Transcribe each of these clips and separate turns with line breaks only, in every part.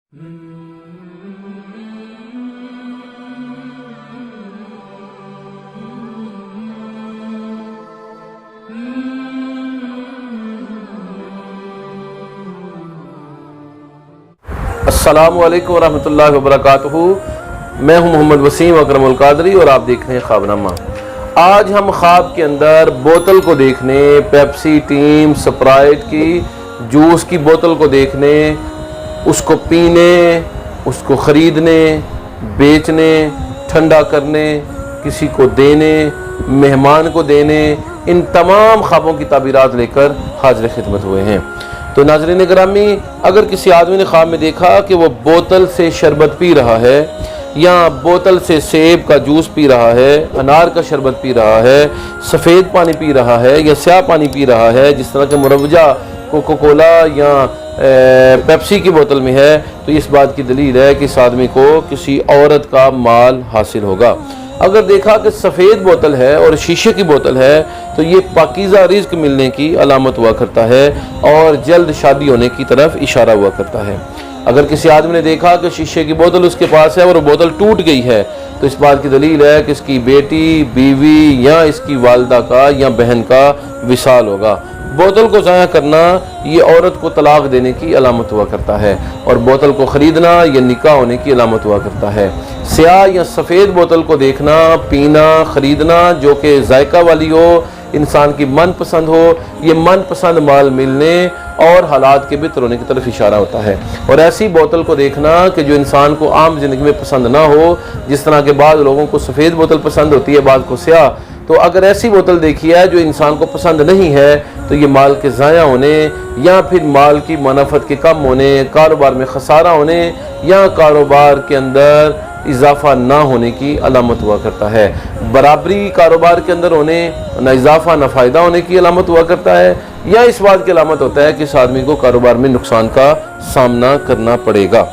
السلام علیکم ورحمۃ اللہ وبرکاتہ۔ میں ہوں محمد وسیم اکرم القادری اور آپ دیکھ رہے ہیں خواب نامہ۔ آج ہم خواب کے اندر بوتل کو دیکھنے، پیپسی، ٹیم، سپرائٹ کی جوس کی بوتل کو دیکھنے، اس کو پینے، اس کو خریدنے، بیچنے، ٹھنڈا کرنے، کسی کو دینے، مہمان کو دینے، ان تمام خوابوں کی تعبیرات لے کر حاضر خدمت ہوئے ہیں۔ تو ناظرین گرامی، اگر کسی آدمی نے خواب میں دیکھا کہ وہ بوتل سے شربت پی رہا ہے، یا بوتل سے سیب کا جوس پی رہا ہے، انار کا شربت پی رہا ہے، سفید پانی پی رہا ہے یا سیاہ پانی پی رہا ہے، جس طرح کہ مروجہ کوکو کولا یا پیپسی کی بوتل میں ہے، تو اس بات کی دلیل ہے کہ اس آدمی کو کسی عورت کا مال حاصل ہوگا۔ اگر دیکھا کہ سفید بوتل ہے اور شیشے کی بوتل ہے، تو یہ پاکیزہ رزق ملنے کی علامت ہوا کرتا ہے اور جلد شادی ہونے کی طرف اشارہ ہوا کرتا ہے۔ اگر کسی آدمی نے دیکھا کہ شیشے کی بوتل اس کے پاس ہے اور وہ بوتل ٹوٹ گئی ہے، تو اس بات کی دلیل ہے کہ اس کی بیٹی، بیوی یا اس کی والدہ کا یا بہن کا وصال ہوگا۔ بوتل کو ضائع کرنا یہ عورت کو طلاق دینے کی علامت ہوا کرتا ہے، اور بوتل کو خریدنا یہ نکاح ہونے کی علامت ہوا کرتا ہے۔ سیاہ یا سفید بوتل کو دیکھنا، پینا، خریدنا جو کہ ذائقہ والی ہو، انسان کی من پسند ہو، یہ من پسند مال ملنے اور حالات کے بہتر ہونے کی طرف اشارہ ہوتا ہے۔ اور ایسی بوتل کو دیکھنا کہ جو انسان کو عام زندگی میں پسند نہ ہو، جس طرح کے بعض لوگوں کو سفید بوتل پسند ہوتی ہے، بعض کو سیاہ، تو اگر ایسی بوتل دیکھی ہے جو انسان کو پسند نہیں ہے، تو یہ مال کے ضائع ہونے یا پھر مال کی منافعت کے کم ہونے، کاروبار میں خسارہ ہونے یا کاروبار کے اندر اضافہ نہ ہونے کی علامت ہوا کرتا ہے۔ برابری کاروبار کے اندر ہونے، نہ اضافہ نہ فائدہ ہونے کی علامت ہوا کرتا ہے، یا اس بات کی علامت ہوتا ہے کہ اس آدمی کو کاروبار میں نقصان کا سامنا کرنا پڑے گا۔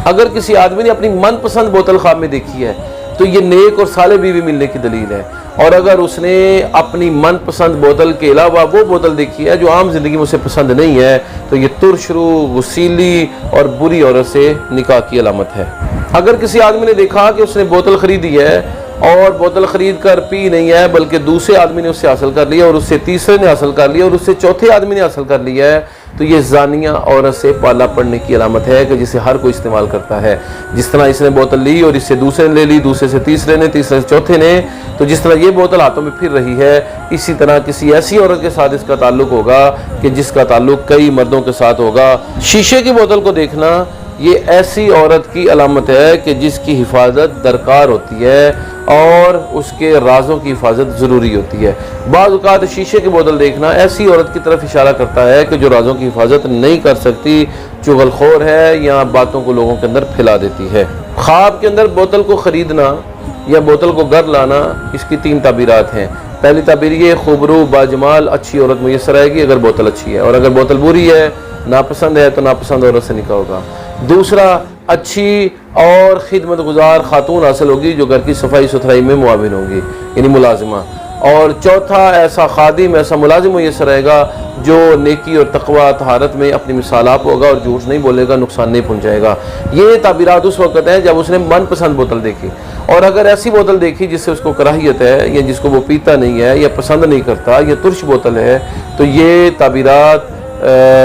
اگر کسی آدمی نے اپنی من پسند بوتل خواب میں دیکھی ہے، تو یہ نیک اور صالح بیوی ملنے کی دلیل ہے۔ اور اگر اس نے اپنی من پسند بوتل کے علاوہ وہ بوتل دیکھی ہے جو عام زندگی میں اسے پسند نہیں ہے، تو یہ ترشرو، غسیلی اور بری عورت سے نکاح کی علامت ہے۔ اگر کسی آدمی نے دیکھا کہ اس نے بوتل خریدی ہے اور بوتل خرید کر پی نہیں ہے، بلکہ دوسرے آدمی نے اس سے حاصل کر لیا اور اس سے تیسرے نے حاصل کر لیا اور اس سے چوتھے آدمی نے حاصل کر لیا ہے، تو یہ زانیہ عورت سے پالا پڑنے کی علامت ہے کہ جسے ہر کوئی استعمال کرتا ہے۔ جس طرح اس نے بوتل لی اور اس سے دوسرے نے لے لی، دوسرے سے تیسرے نے، تیسرے سے چوتھے نے، تو جس طرح یہ بوتل ہاتھوں میں پھر رہی ہے، اسی طرح کسی ایسی عورت کے ساتھ اس کا تعلق ہوگا کہ جس کا تعلق کئی مردوں کے ساتھ ہوگا۔ شیشے کی بوتل کو دیکھنا یہ ایسی عورت کی علامت ہے کہ جس کی حفاظت درکار ہوتی ہے اور اس کے رازوں کی حفاظت ضروری ہوتی ہے۔ بعض اوقات شیشے کی بوتل دیکھنا ایسی عورت کی طرف اشارہ کرتا ہے کہ جو رازوں کی حفاظت نہیں کر سکتی، چغل خور ہے یا باتوں کو لوگوں کے اندر پھیلا دیتی ہے۔ خواب کے اندر بوتل کو خریدنا یا بوتل کو گھر لانا، اس کی 3 تعبیرات ہیں۔ پہلی تعبیر یہ، خوبرو، باجمال، اچھی عورت میسر آئے گی اگر بوتل اچھی ہے، اور اگر بوتل بری ہے، ناپسند ہے، تو ناپسند عورت سے نکاح ہوگا۔ دوسرا، اچھی اور خدمت گزار خاتون حاصل ہوگی جو گھر کی صفائی ستھرائی میں معاون ہوگی، یعنی ملازمہ۔ اور چوتھا، ایسا خادم، ایسا ملازم میسر آئے گا جو نیکی اور تقوی طہارت میں اپنی مثال آپ ہوگا اور جھوٹ نہیں بولے گا، نقصان نہیں پہنچائے گا۔ یہ تعبیرات اس وقت ہیں جب اس نے من پسند بوتل دیکھی، اور اگر ایسی بوتل دیکھی جس سے اس کو کراہیت ہے یا جس کو وہ پیتا نہیں ہے یا پسند نہیں کرتا، یا ترش بوتل ہے، تو یہ تعبیرات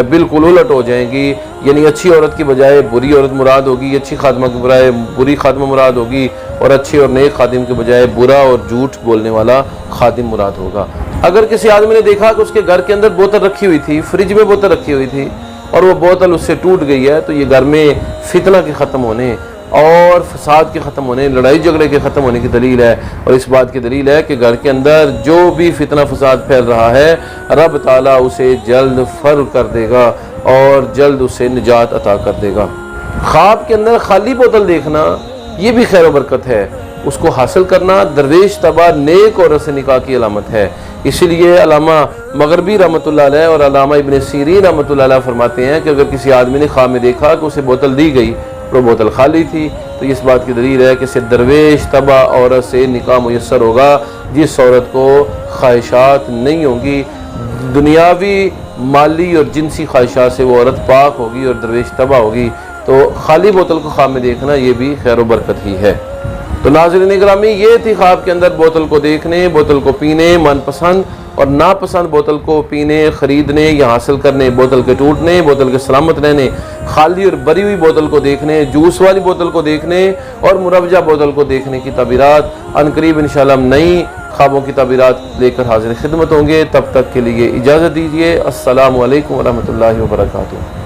بالکل الٹ ہو جائیں گی، یعنی اچھی عورت کی بجائے بری عورت مراد ہوگی، اچھی خادمہ کی بجائے بری خادمہ مراد ہوگی، اور اچھی اور نیک خادم کے بجائے برا اور جھوٹ بولنے والا خادم مراد ہوگا۔ اگر کسی آدمی نے دیکھا کہ اس کے گھر کے اندر بوتل رکھی ہوئی تھی، فریج میں بوتل رکھی ہوئی تھی، اور وہ بوتل اس سے ٹوٹ گئی ہے، تو یہ گھر میں فتنہ کے ختم ہونے اور فساد کے ختم ہونے، لڑائی جھگڑے کے ختم ہونے کی دلیل ہے، اور اس بات کی دلیل ہے کہ گھر کے اندر جو بھی فتنہ فساد پھیل رہا ہے، رب تعالیٰ اسے جلد فر کر دے گا اور جلد اسے نجات عطا کر دے گا۔ خواب کے اندر خالی بوتل دیکھنا یہ بھی خیر و برکت ہے، اس کو حاصل کرنا درویش طبع نیک عورت سے نکاح کی علامت ہے۔ اسی لیے علامہ مغربی رحمۃ اللہ علیہ اور علامہ ابن سیرین رحمۃ اللہ علیہ فرماتے ہیں کہ اگر کسی آدمی نے خواب میں دیکھا کہ اسے بوتل دی گئی اور وہ بوتل خالی تھی، تو اس بات کی دلیل ہے کہ اسے درویش طبع عورت سے نکاح میسر ہوگا، جس عورت کو خواہشات نہیں ہوں گی، دنیاوی، مالی اور جنسی خواہشات سے وہ عورت پاک ہوگی اور درویش طبع ہوگی۔ تو خالی بوتل کو خواب میں دیکھنا یہ بھی خیر و برکت ہی ہے۔ تو ناظرین گرامی، یہ تھی خواب کے اندر بوتل کو دیکھنے، بوتل کو پینے، من پسند اور ناپسند بوتل کو پینے، خریدنے یا حاصل کرنے، بوتل کے ٹوٹنے، بوتل کے سلامت رہنے، خالی اور بری ہوئی بوتل کو دیکھنے، جوس والی بوتل کو دیکھنے اور مروجہ بوتل کو دیکھنے کی تعبیرات عنقریب انشاءاللہ ہم نئی خوابوں کی تعبیرات لے کر حاضر خدمت ہوں گے۔ تب تک کے لیے اجازت دیجیے۔ السلام علیکم ورحمۃ اللہ وبرکاتہ۔